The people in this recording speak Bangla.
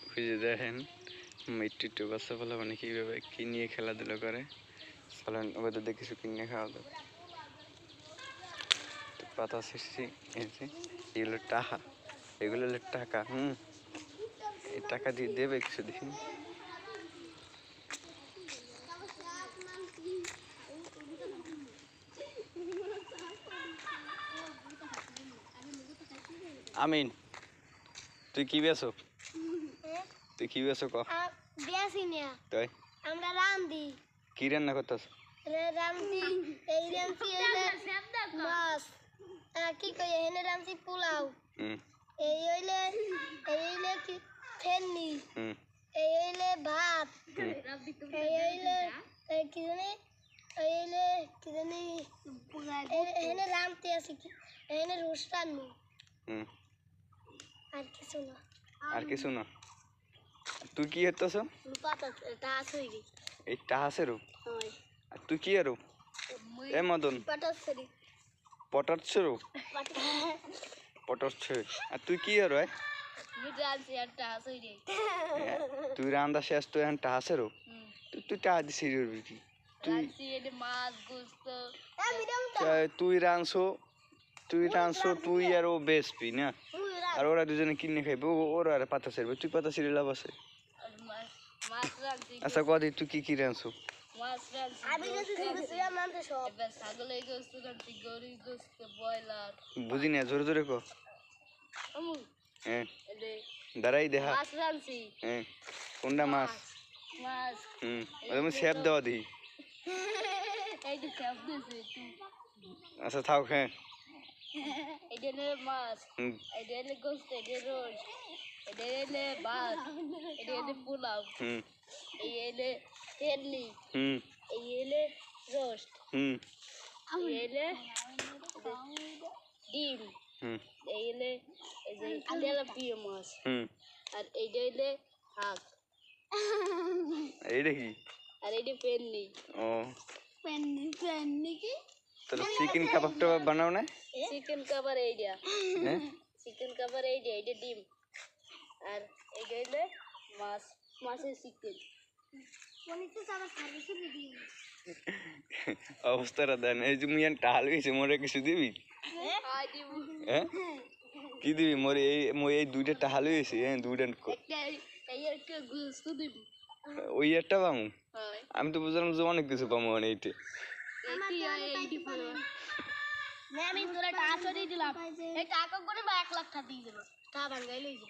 খুঁজে দেখেন একটু বাচ্চা বলা মানে কীভাবে কী নিয়ে খেলাধুলা করে চলেন ওদের দিয়ে কিছু কিনে খাওয়া দাওয়া পাতা সৃষ্টি এগুলো টাকা এগুলো হলো টাকা এই টাকা দিয়ে দেবে কিছু দেখি আমিন তুই কি বেছো তুই কি বেছো ক বেশি না তাই আমরা রান্দি কি রান্না করতেছ রান্দি এই রান্দি মাছ কি কই এনে রান্দি পোলাও এই হইলে কি ফেন্নি এই হইলে ভাত এই হইলে কি জানি এই হইলে কি জানি এনে রান্তি আছে কি এনে রোস্ট রান্নি আর কিছু না তুই কি হতেছ এই টাহাসেরও আর তুই কি আরো এ মদন পটাচ্ছেরও পটাচ্ছে আর তুই কি আরো তুই রান্দা শেষ তো এখন টাহাসেরও তুই টাহা দিছি কি তুই রানছো তুই আর ও বেসবি না আর ওরা দুজনে কিনে খাইবে ওরা আর পাতা ছেড়বে তুই পাতা ছেড়ে লাভ আছে আচ্ছা কদি তুই কি কি রানছো বুঝি না জোরে জোরে ক হ্যাঁ দাঁড়াই দেখা হ্যাঁ কোনটা মাছ সেপ দেওয়া দিই আচ্ছা থাক হ্যাঁ এটা মাছ এটা গোস্ত এটা রোস্ট এটা ভাত এটা পোলাও এই তেলনি এই রোস্ট এই ডিম এই তেলাপিয়া মাছ আর এইটা শাক এইটা কি আর এইটা পেন্নি ও পেন্নি কি তাহলে চিকেন কাবাবটা বানাও না চিকেন কাবাব এইটা হ্যাঁ চিকেন কাবাব এইটা ডিম আর এইটা হইলে মাছের চিকেন অবস্থাটা দেন এই যে মুই টাল গেছে মোরে কিছু দিবি হ্যাঁ কি দিবি মোরে এই দুইটা টাহাল হয়েছে হ্যাঁ দুইটা ওই একটা পামু আমি তো বুঝলাম যে অনেক কিছু পামু মানে এইটা আমি তোরা টাকা দিলাম এই টাকা করে 1 লাখ টাকা দিয়ে দেবো টাকা ভাঙাই লইছে